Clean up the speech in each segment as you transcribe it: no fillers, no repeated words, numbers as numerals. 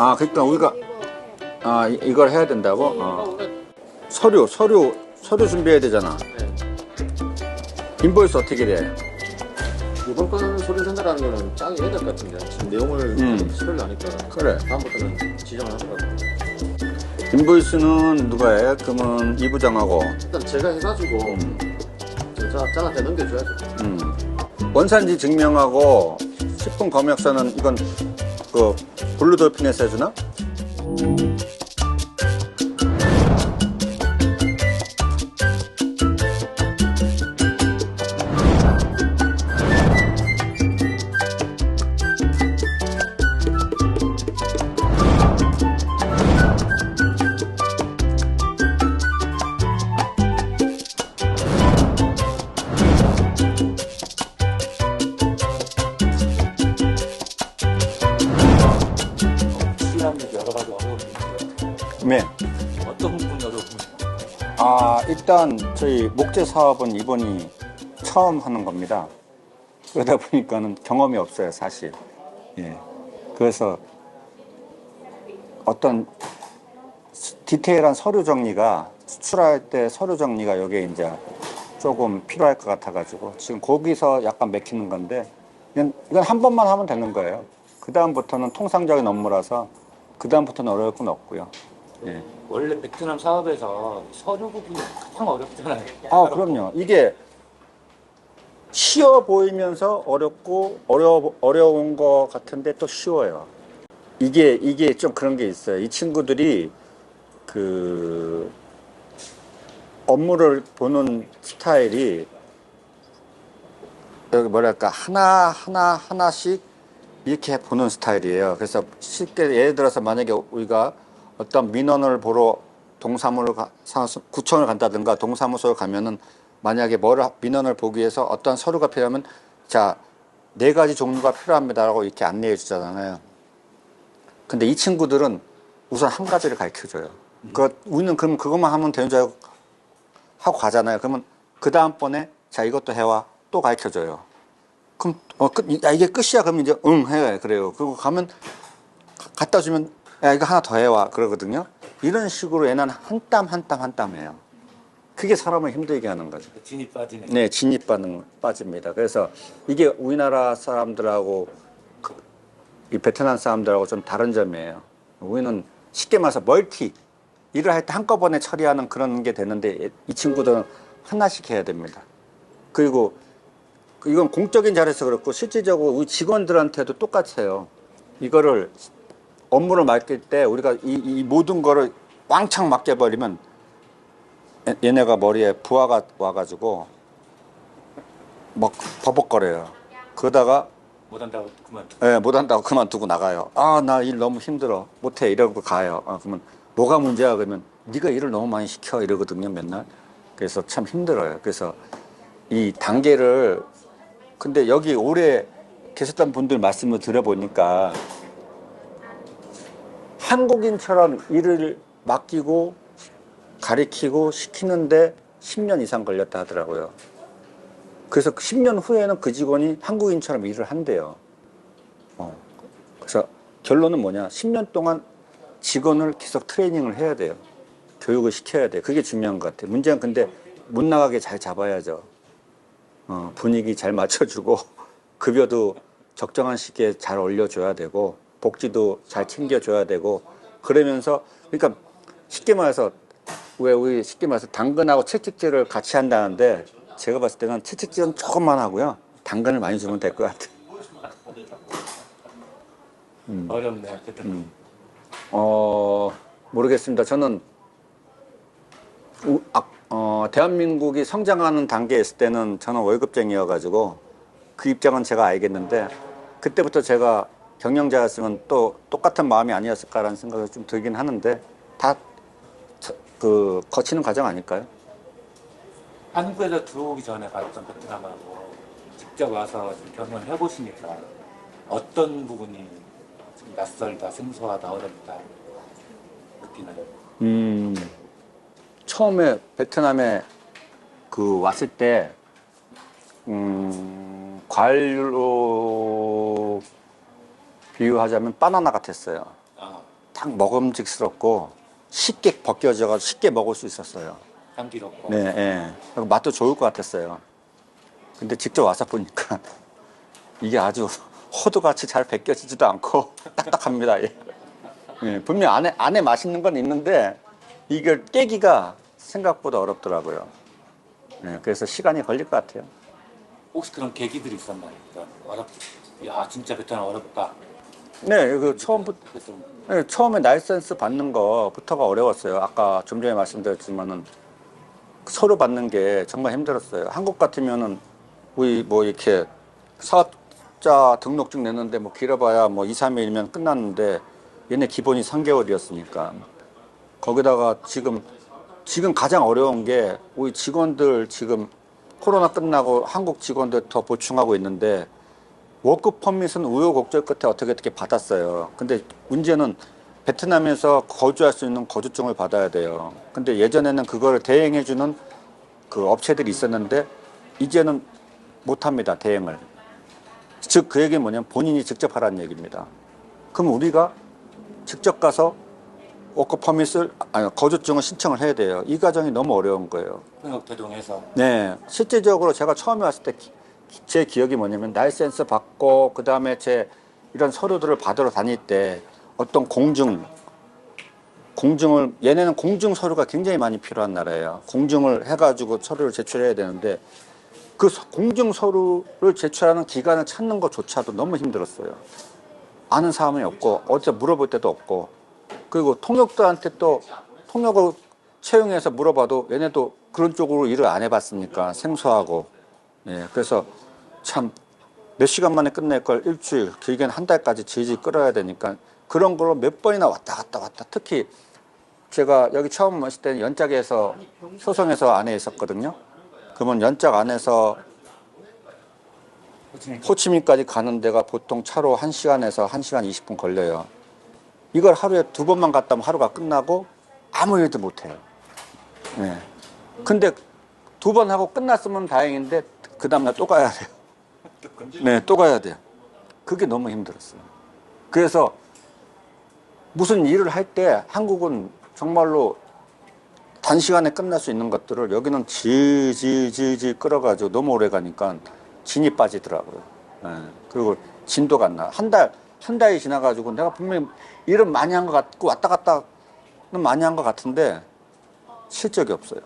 아, 그러니까 우리가 이걸 해야 된다고? 서류 준비해야 되잖아. 네. 인보이스 어떻게 돼? 이번 건 서류 전달하는 거는 짱이 해야 될 것 같은데 지금 내용을 실을 하니까 그래. 다음부터는 지정을 하더라고요. 인보이스는 누가 해? 그러면 이 부장하고. 일단 제가 해가지고 제가 짱한테 넘겨줘야죠. 원산지 증명하고 식품 검역서는 이건 그 블루돌핀에서 해주나? 여러 가지 어려움이 있어요. 네. 어떤 부분이 어려움이 일단 저희 목재 사업은 이번이 처음 하는 겁니다. 그러다 보니까는 경험이 없어요, 사실. 예. 그래서 어떤 디테일한 서류 정리가 수출할 때 서류 정리가 여기에 이제 조금 필요할 것 같아가지고 지금 거기서 약간 맥히는 건데 이건 한 번만 하면 되는 거예요. 그 다음부터는 통상적인 업무라서 그 다음부터는 어려울 건 없고요. 예. 원래 베트남 사업에서 서류 부분이 가장 어렵잖아요. 그럼요. 이게 쉬워 보이면서 어렵고 어려운 것 같은데 또 쉬워요. 이게 좀 그런 게 있어요. 이 친구들이 그 업무를 보는 스타일이 여기 뭐랄까 하나씩 이렇게 보는 스타일이에요. 그래서 쉽게 예를 들어서 만약에 우리가 어떤 민원을 보러 구청을 간다든가 동사무소를 가면은 만약에 민원을 보기 위해서 어떤 서류가 필요하면 자, 4가지 종류가 필요합니다라고 이렇게 안내해 주잖아요. 근데 이 친구들은 우선 한 가지를 가르쳐 줘요. 우리는 그럼 그것만 하면 되는 줄 알고 하고 가잖아요. 그러면 그 다음번에 자, 이것도 해와 또 가르쳐 줘요. 그럼 이게 끝이야. 그러면 이제 해 그래요. 그리고 가면 갖다 주면 야, 이거 하나 더 해와 그러거든요. 이런 식으로 얘는 한 땀 한 땀 해요. 그게 사람을 힘들게 하는 거죠. 진이 빠지네. 네, 빠집니다. 그래서 이게 우리나라 사람들하고 이 베트남 사람들하고 좀 다른 점이에요. 우리는 쉽게 말해서 일을 할 때 한꺼번에 처리하는 그런 게 되는데 이 친구들은 하나씩 해야 됩니다. 그리고 이건 공적인 자리에서 그렇고 실질적으로 우리 직원들한테도 똑같아요. 이거를 업무를 맡길 때 우리가 이 모든 거를 왕창 맡겨버리면 얘네가 머리에 부하가 와가지고 막 버벅거려요. 그러다가 못한다고 그만두고. 네, 못한다고 그만두고 나가요. 나 일 너무 힘들어. 못해. 이러고 가요. 그러면 뭐가 문제야? 그러면 네가 일을 너무 많이 시켜. 이러거든요, 맨날. 그래서 참 힘들어요. 그래서 이 단계를 근데 여기 오래 계셨던 분들 말씀을 들어보니까 한국인처럼 일을 맡기고 가리키고 시키는데 10년 이상 걸렸다 하더라고요. 그래서 10년 후에는 그 직원이 한국인처럼 일을 한대요. 그래서 결론은 뭐냐? 10년 동안 직원을 계속 트레이닝을 해야 돼요. 교육을 시켜야 돼요. 그게 중요한 것 같아요. 문제는 근데 못 나가게 잘 잡아야죠. 분위기 잘 맞춰주고 급여도 적정한 시기에 잘 올려줘야 되고 복지도 잘 챙겨줘야 되고 그러면서 그러니까 쉽게 말해서 우리 쉽게 말해서 당근하고 채찍질을 같이 한다는데 제가 봤을 때는 채찍질은 조금만 하고요. 당근을 많이 주면 될 것 같아요. 어렵네요. 모르겠습니다. 저는 대한민국이 성장하는 단계에 있을 때는 저는 월급쟁이여가지고 그 입장은 제가 알겠는데 그때부터 제가 경영자였으면 또 똑같은 마음이 아니었을까라는 생각이 좀 들긴 하는데 다 거치는 과정 아닐까요? 한국에서 들어오기 전에 봤던 베트남하고 직접 와서 경험을 해보시니까 어떤 부분이 좀 낯설다, 생소하다, 어렵다 느끼나요? 처음에 베트남에 왔을 때 과일로 비유하자면 바나나 같았어요. 딱 먹음직스럽고 쉽게 벗겨져가지고 쉽게 먹을 수 있었어요. 향기롭고. 네, 예. 그리고 맛도 좋을 것 같았어요. 근데 직접 와서 보니까 이게 아주 호두같이 잘 벗겨지지도 않고 딱딱합니다. 예. 예, 분명 안에 맛있는 건 있는데 이걸 깨기가 생각보다 어렵더라고요. 예, 그래서 시간이 걸릴 것 같아요. 혹시 그런 계기들이 있었나요? 그러니까 야, 진짜 베트남 어렵다. 네, 그 그래서 네, 처음에 라이센스 받는 거부터가 어려웠어요. 아까 좀 전에 말씀드렸지만은 서류 받는 게 정말 힘들었어요. 한국 같으면은 우리 뭐 이렇게 사업자 등록증 내는데 뭐 길어봐야 뭐 2, 3일이면 끝났는데 얘네 기본이 3개월이었으니까 거기다가 지금 가장 어려운 게 우리 직원들 지금 코로나 끝나고 한국 직원들 더 보충하고 있는데 워크 퍼밋은 우여곡절 끝에 어떻게 받았어요. 근데 문제는 베트남에서 거주할 수 있는 거주증을 받아야 돼요. 근데 예전에는 그걸 대행해주는 그 업체들이 있었는데 이제는 못합니다, 대행을. 즉 그 얘기는 뭐냐면 본인이 직접 하라는 얘기입니다. 그럼 우리가 직접 가서 워크 퍼밋을 거주증을 신청을 해야 돼요. 이 과정이 너무 어려운 거예요. 통역대동해서 네, 실제적으로 제가 처음에 왔을 때 제 기억이 뭐냐면 라이센스 받고 그 다음에 제 이런 서류들을 받으러 다닐 때 어떤 공증을 얘네는 공증 서류가 굉장히 많이 필요한 나라예요. 공증을 해가지고 서류를 제출해야 되는데 그 공증 서류를 제출하는 기관을 찾는 것조차도 너무 힘들었어요. 아는 사람이 없고 어디서 물어볼 데도 없고 그리고 통역들한테 또 통역을 채용해서 물어봐도 얘네도 그런 쪽으로 일을 안 해봤으니까 생소하고 예, 그래서 참 몇 시간 만에 끝낼 걸 일주일, 길게는 한 달까지 질질 끌어야 되니까 그런 걸로 몇 번이나 왔다 갔다. 특히 제가 여기 처음 왔을 때는 연짝에서 소송에서 안에 있었거든요. 그러면 연짝 안에서 호치민까지 가는 데가 보통 차로 1시간에서 1시간 20분 걸려요. 이걸 하루에 2번만 갔다 오면 하루가 끝나고 아무 일도 못 해요. 네. 근데 2번 하고 끝났으면 다행인데 그 다음날 또 가야 돼요. 네, 또 가야 돼요. 그게 너무 힘들었어요. 그래서 무슨 일을 할 때 한국은 정말로 단시간에 끝날 수 있는 것들을 여기는 질질 끌어가지고 너무 오래 가니까 진이 빠지더라고요. 네. 그리고 진도가 안 나. 한 달이 지나가지고 내가 분명히 일은 많이 한 것 같고 왔다 갔다는 많이 한 것 같은데 실적이 없어요.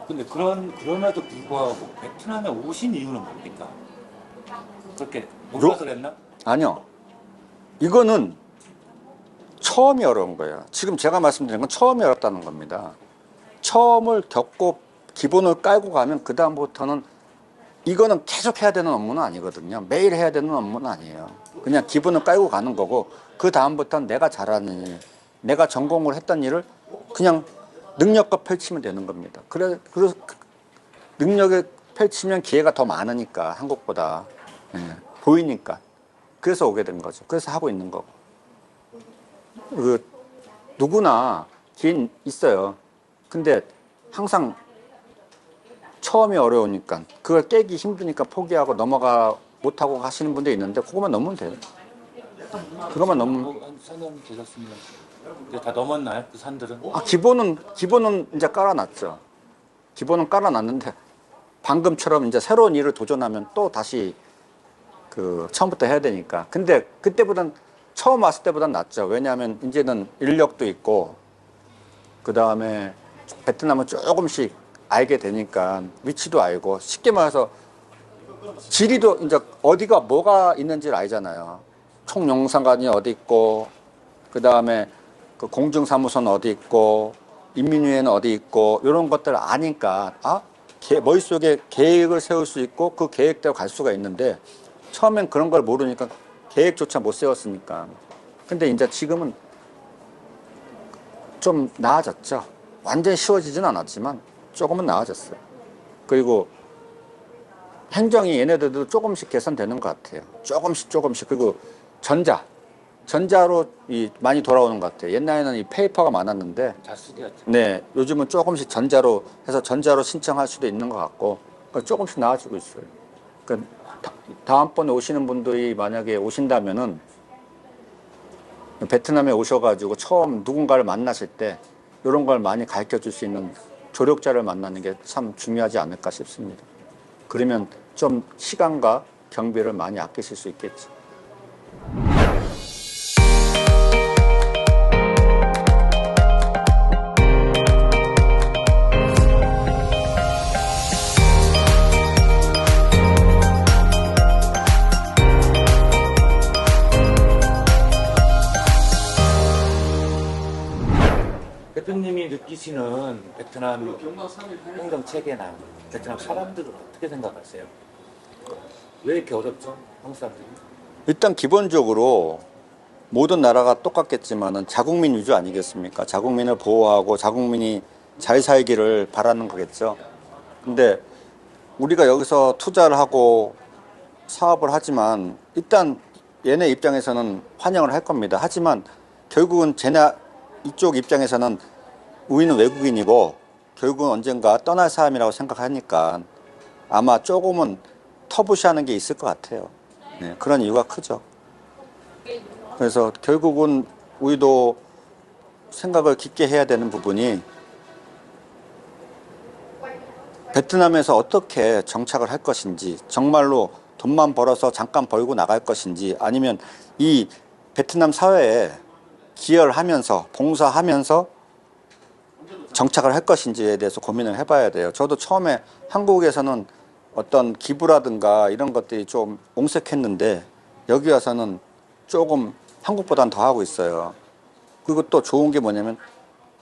근데 그럼에도 불구하고 베트남에 오신 이유는 뭡니까? 그렇게 몰라서 그랬나? 아니요. 이거는 처음이 어려운 거예요. 지금 제가 말씀드린 건 처음이 어렵다는 겁니다. 처음을 겪고 기본을 깔고 가면 그 다음부터는 이거는 계속 해야 되는 업무는 아니거든요. 매일 해야 되는 업무는 아니에요. 그냥 기본을 깔고 가는 거고 그 다음부터는 내가 잘하는 일, 내가 전공을 했던 일을 그냥 능력껏 펼치면 되는 겁니다. 그래서 능력을 펼치면 기회가 더 많으니까 한국보다 보이니까 그래서 오게 된 거죠. 그래서 하고 있는 거고. 누구나 기회는 있어요. 근데 항상 처음이 어려우니까 그걸 깨기 힘드니까 포기하고 넘어가 못하고 가시는 분도 있는데 그것만 넘으면 돼요. 그것만 넘으면. 한 4년 되셨으면 이제 다 넘었나요? 그 산들은? 기본은 이제 깔아놨죠. 기본은 깔아놨는데 방금처럼 이제 새로운 일을 도전하면 또 다시 처음부터 해야 되니까. 근데 그때보단 처음 왔을 때보단 낫죠. 왜냐하면 이제는 인력도 있고 그 다음에 베트남은 조금씩 알게 되니까 위치도 알고 쉽게 말해서 지리도 이제 어디가 뭐가 있는지를 알잖아요. 총영사관이 어디 있고 그 다음에 그 공중사무소는 어디 있고 인민위에는 어디 있고 이런 것들을 아니까 머릿속에 계획을 세울 수 있고 그 계획대로 갈 수가 있는데 처음엔 그런 걸 모르니까 계획조차 못 세웠으니까. 근데 이제 지금은 좀 나아졌죠. 완전히 쉬워지진 않았지만 조금은 나아졌어요. 그리고 행정이 얘네들도 조금씩 개선되는 것 같아요. 조금씩. 그리고 전자로 많이 돌아오는 것 같아요. 옛날에는 이 페이퍼가 많았는데 자수기였죠. 네, 요즘은 조금씩 전자로 해서 전자로 신청할 수도 있는 것 같고 조금씩 나아지고 있어요. 그러니까 다음번에 오시는 분들이 만약에 오신다면은 베트남에 오셔가지고 처음 누군가를 만나실 때 이런 걸 많이 가르쳐 줄 수 있는 조력자를 만나는 게 참 중요하지 않을까 싶습니다. 그러면 좀 시간과 경비를 많이 아끼실 수 있겠죠. 대표님이 느끼시는 베트남 행정 체계나 베트남 사람들은 어떻게 생각하세요? 왜 이렇게 어렵죠? 한국 사람들이? 일단 기본적으로 모든 나라가 똑같겠지만은 자국민 위주 아니겠습니까? 자국민을 보호하고 자국민이 잘 살기를 바라는 거겠죠. 근데 우리가 여기서 투자를 하고 사업을 하지만 일단 얘네 입장에서는 환영을 할 겁니다. 하지만 결국은 쟤네 이쪽 입장에서는 우리는 외국인이고 결국은 언젠가 떠날 사람이라고 생각하니까 아마 조금은 터부시하는 게 있을 것 같아요. 네, 그런 이유가 크죠. 그래서 결국은 우리도 생각을 깊게 해야 되는 부분이 베트남에서 어떻게 정착을 할 것인지, 정말로 돈만 벌어서 잠깐 벌고 나갈 것인지, 아니면 이 베트남 사회에 기여를 하면서 봉사하면서 정착을 할 것인지에 대해서 고민을 해봐야 돼요. 저도 처음에 한국에서는 어떤 기부라든가 이런 것들이 좀 옹색했는데 여기 와서는 조금 한국보단 더 하고 있어요. 그리고 또 좋은 게 뭐냐면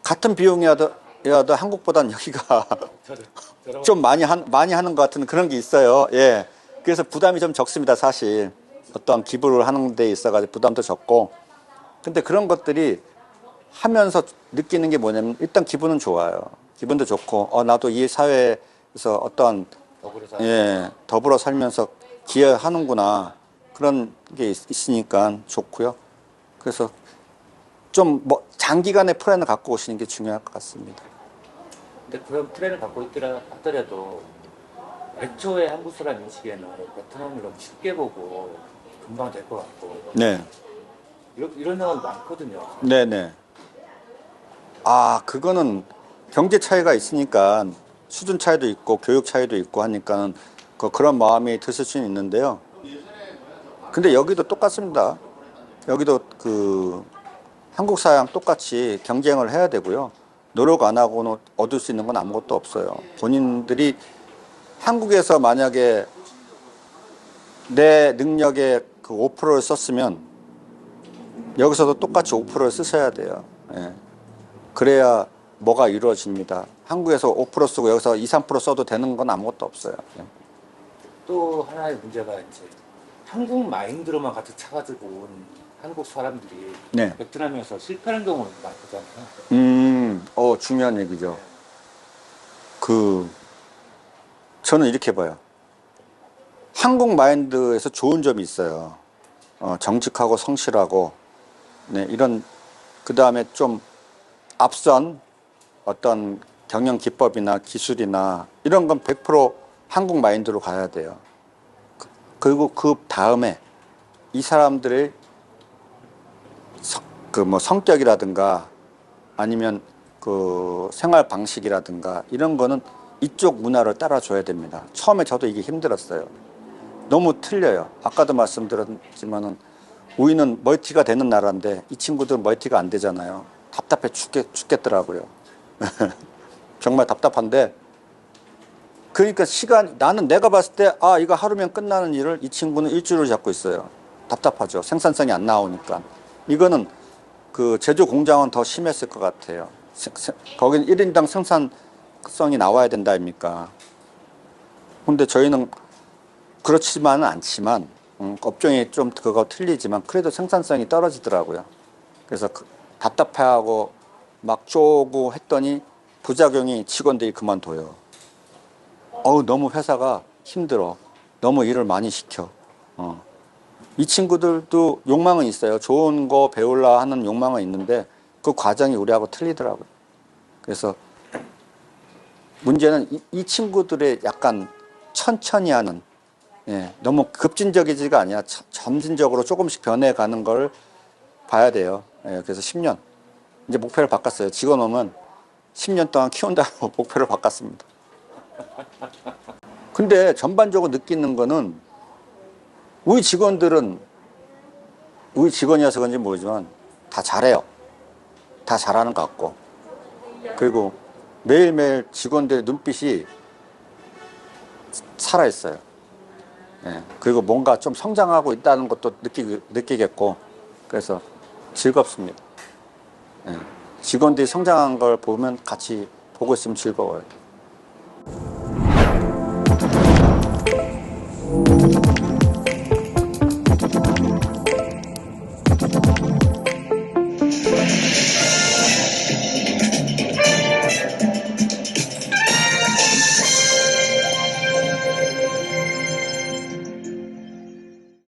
같은 비용이어도 한국보단 여기가 좀 많이 하는 것 같은 그런 게 있어요. 예. 그래서 부담이 좀 적습니다, 사실. 어떤 기부를 하는 데 있어가지고 부담도 적고. 근데 그런 것들이 하면서 느끼는 게 뭐냐면 일단 기분은 좋아요. 기분도 좋고, 나도 이 사회에서 어떤 더불어 살면서 기여하는구나. 그런 게 있으니까 좋고요. 그래서 좀 뭐 장기간의 플랜을 갖고 오시는 게 중요할 것 같습니다. 근데 그런 플랜을 갖고 있더라 하더라도 애초에 한국 사람 인식에는 베트남을 너무 쉽게 보고 금방 될 것 같고 네. 이런 경우도 많거든요. 네네. 그거는 경제 차이가 있으니까 수준 차이도 있고 교육 차이도 있고 하니까는 그런 마음이 드실 수는 있는데요. 근데 여기도 똑같습니다. 여기도 한국 사회랑 똑같이 경쟁을 해야 되고요. 노력 안 하고는 얻을 수 있는 건 아무것도 없어요. 본인들이 한국에서 만약에 내 능력의 5%를 썼으면 여기서도 똑같이 5%를 쓰셔야 돼요. 예. 그래야 뭐가 이루어집니다. 한국에서 5% 쓰고 여기서 2, 3% 써도 되는 건 아무것도 없어요. 예. 또 하나의 문제가 이제 한국 마인드로만 가득 차가지고 온 한국 사람들이 네. 베트남에서 실패하는 경우가 많거든요. 중요한 얘기죠. 저는 이렇게 봐요. 한국 마인드에서 좋은 점이 있어요. 정직하고 성실하고, 네, 그 다음에 좀 앞선 어떤 경영 기법이나 기술이나 이런 건 100% 한국 마인드로 가야 돼요. 그리고 그 다음에 이 사람들의 성격이라든가 아니면 생활 방식이라든가 이런 거는 이쪽 문화를 따라줘야 됩니다. 처음에 저도 이게 힘들었어요. 너무 틀려요. 아까도 말씀드렸지만은 우리는 멀티가 되는 나라인데 이 친구들은 멀티가 안 되잖아요. 답답해 죽겠더라고요. 정말 답답한데, 그러니까 나는 내가 봤을 때 이거 하루면 끝나는 일을 이 친구는 일주일을 잡고 있어요. 답답하죠. 생산성이 안 나오니까. 이거는 제조 공장은 더 심했을 것 같아요. 거긴 1인당 생산성이 나와야 된다 아닙니까? 근데 저희는 그렇지만은 않지만 업종이 좀 그거 틀리지만 그래도 생산성이 떨어지더라고요. 그래서 답답해하고 막 쪼고 했더니 부작용이 직원들이 그만둬요. 너무 회사가 힘들어. 너무 일을 많이 시켜. 이 친구들도 욕망은 있어요. 좋은 거 배우려 하는 욕망은 있는데 그 과정이 우리하고 틀리더라고요. 그래서 문제는 이 친구들의 약간 천천히 하는, 너무 급진적이지가 아니라 점진적으로 조금씩 변해가는 걸 봐야 돼요. 예, 그래서 10년. 이제 목표를 바꿨어요. 직원놈은 10년 동안 키운다고 목표를 바꿨습니다. 근데 전반적으로 느끼는 거는 우리 직원들은 우리 직원이어서 그런지 모르지만 다 잘해요. 다 잘하는 것 같고. 그리고 매일매일 직원들의 눈빛이 살아있어요. 예, 그리고 뭔가 좀 성장하고 있다는 것도 느끼겠고, 그래서 즐겁습니다. 예, 직원들이 성장한 걸 보면 같이 보고 있으면 즐거워요.